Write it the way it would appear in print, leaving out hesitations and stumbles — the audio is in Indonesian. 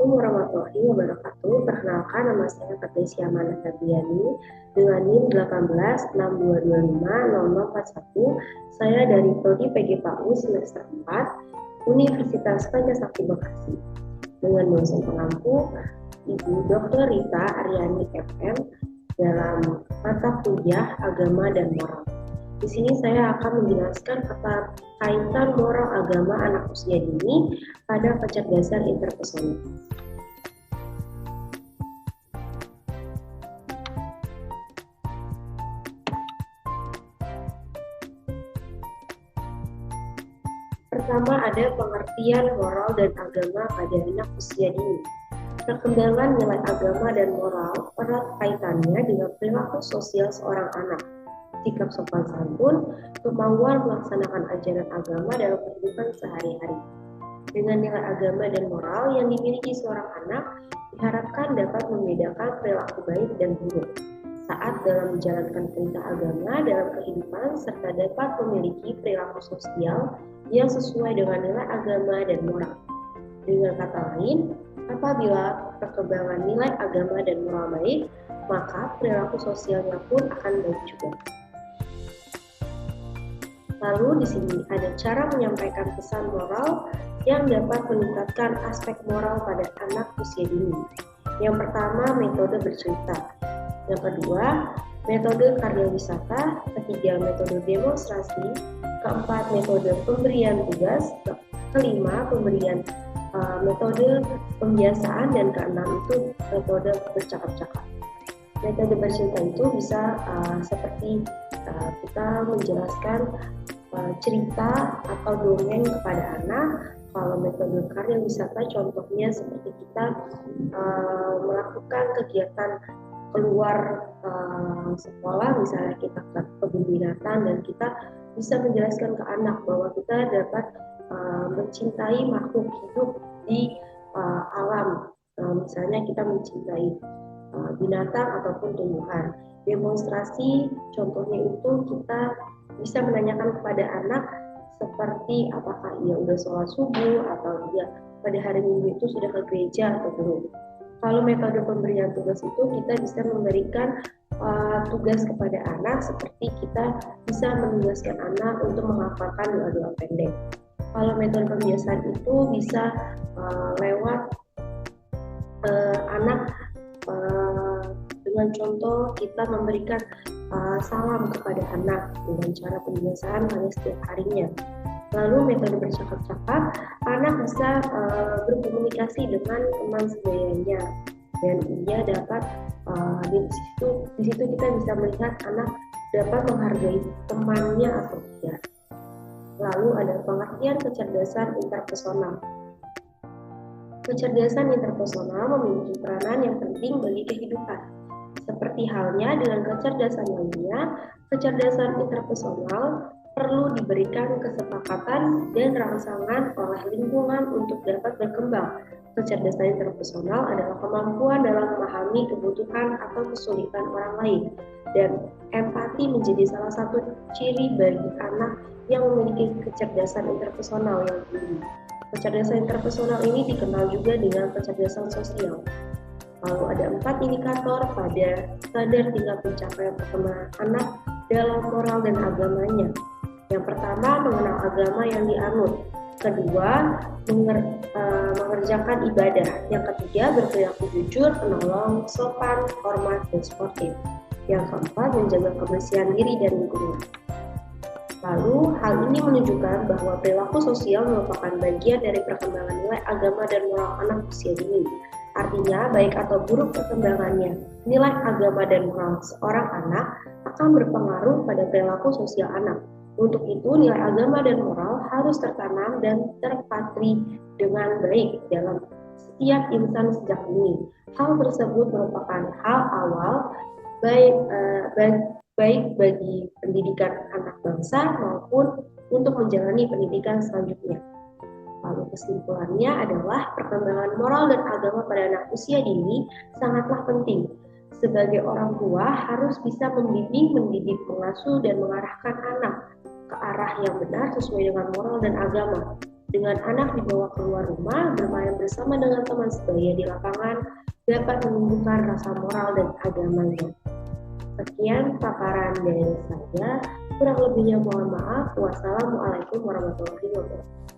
Assalamualaikum warahmatullahi wabarakatuh. Perkenalkan, nama saya Patricia Amanah Febriani dengan NIM 1862250041. Saya dari Prodi PG PAU semester 4 Universitas Pancasakti Bekasi. Dengan dosen pengampu Ibu Dr. Rita Aryani FM dalam mata kuliah Agama dan Moral. Di sini saya akan menjelaskan kaitan moral agama anak usia dini pada kecerdasan interpersonal. Pertama, ada pengertian moral dan agama pada anak usia dini. Perkembangan nilai agama dan moral erat kaitannya dengan perilaku sosial seorang anak, sikap sopan santun, kemauan melaksanakan ajaran agama dalam kehidupan sehari-hari. Dengan nilai agama dan moral yang dimiliki seorang anak, diharapkan dapat membedakan perilaku baik dan buruk saat dalam menjalankan perintah agama dalam kehidupan, serta dapat memiliki perilaku sosial yang sesuai dengan nilai agama dan moral. Dengan kata lain, apabila perkembangan nilai agama dan moral baik, maka perilaku sosialnya pun akan baik juga. Lalu di sini ada cara menyampaikan pesan moral yang dapat meningkatkan aspek moral pada anak usia dini. Yang pertama, metode bercerita. Yang kedua, metode karya wisata. Ketiga, metode demonstrasi. Keempat, metode pemberian tugas. Kelima, pemberian metode pembiasaan. Dan keenam itu metode bercakap-cakap. Metode bercerita itu bisa seperti kita menjelaskan cerita atau dongeng kepada anak. Kalau metode karya wisata contohnya seperti kita melakukan kegiatan keluar sekolah, misalnya kita ke kebun binatang dan kita bisa menjelaskan ke anak bahwa kita dapat mencintai makhluk hidup di alam. Misalnya kita mencintai binatang ataupun tumbuhan. Demonstrasi contohnya itu kita bisa menanyakan kepada anak seperti apakah ia sudah sholat subuh atau dia pada hari Minggu itu sudah ke gereja atau belum. Kalau metode pemberian tugas itu kita bisa memberikan tugas kepada anak seperti kita bisa menugaskan anak untuk menghafalkan doa-doa pendek. Kalau metode pembiasaan itu bisa lewat anak dengan contoh kita memberikan salam kepada anak dengan cara pembiasaan pada setiap harinya. Lalu metode bercakap-cakap, anak bisa berkomunikasi dengan teman sebayanya dan ia dapat di situ kita bisa melihat anak dapat menghargai temannya atau tidak. Lalu ada pengertian kecerdasan interpersonal. Kecerdasan interpersonal memiliki peranan yang penting bagi kehidupan. Seperti halnya dengan kecerdasan lainnya, kecerdasan interpersonal perlu diberikan kesepakatan dan rangsangan oleh lingkungan untuk dapat berkembang. Kecerdasan interpersonal adalah kemampuan dalam memahami kebutuhan atau kesulitan orang lain, dan empati menjadi salah satu ciri bagi anak yang memiliki kecerdasan interpersonal yang tinggi. Kecerdasan interpersonal ini dikenal juga dengan kecerdasan sosial. Lalu ada 4 indikator pada standar tingkat pencapaian perkembangan anak dalam moral dan agamanya. Yang pertama, mengenal agama yang dianut. Kedua, mengerjakan ibadah. Yang ketiga, berperilaku jujur, penolong, sopan, hormat, dan sportif. Yang keempat, menjaga kebersihan diri dan lingkungan. Lalu, hal ini menunjukkan bahwa perilaku sosial merupakan bagian dari perkembangan nilai agama dan moral anak usia dini. Artinya, baik atau buruk perkembangannya, nilai agama dan moral seorang anak akan berpengaruh pada perilaku sosial anak. Untuk itu, nilai agama dan moral harus tertanam dan terpatri dengan baik dalam setiap insan sejak dini. Hal tersebut merupakan hal awal baik bagi pendidikan anak bangsa maupun untuk menjalani pendidikan selanjutnya. Lalu kesimpulannya adalah perkembangan moral dan agama pada anak usia dini sangatlah penting. Sebagai orang tua harus bisa membimbing, mendidik, mengasuh, dan mengarahkan anak ke arah yang benar sesuai dengan moral dan agama. Dengan anak dibawa keluar rumah, bermain bersama dengan teman sebaya di lapangan dapat menumbuhkan rasa moral dan agamanya. Sekian paparan dari saya. Kurang lebihnya mohon maaf. Wassalamualaikum warahmatullahi wabarakatuh.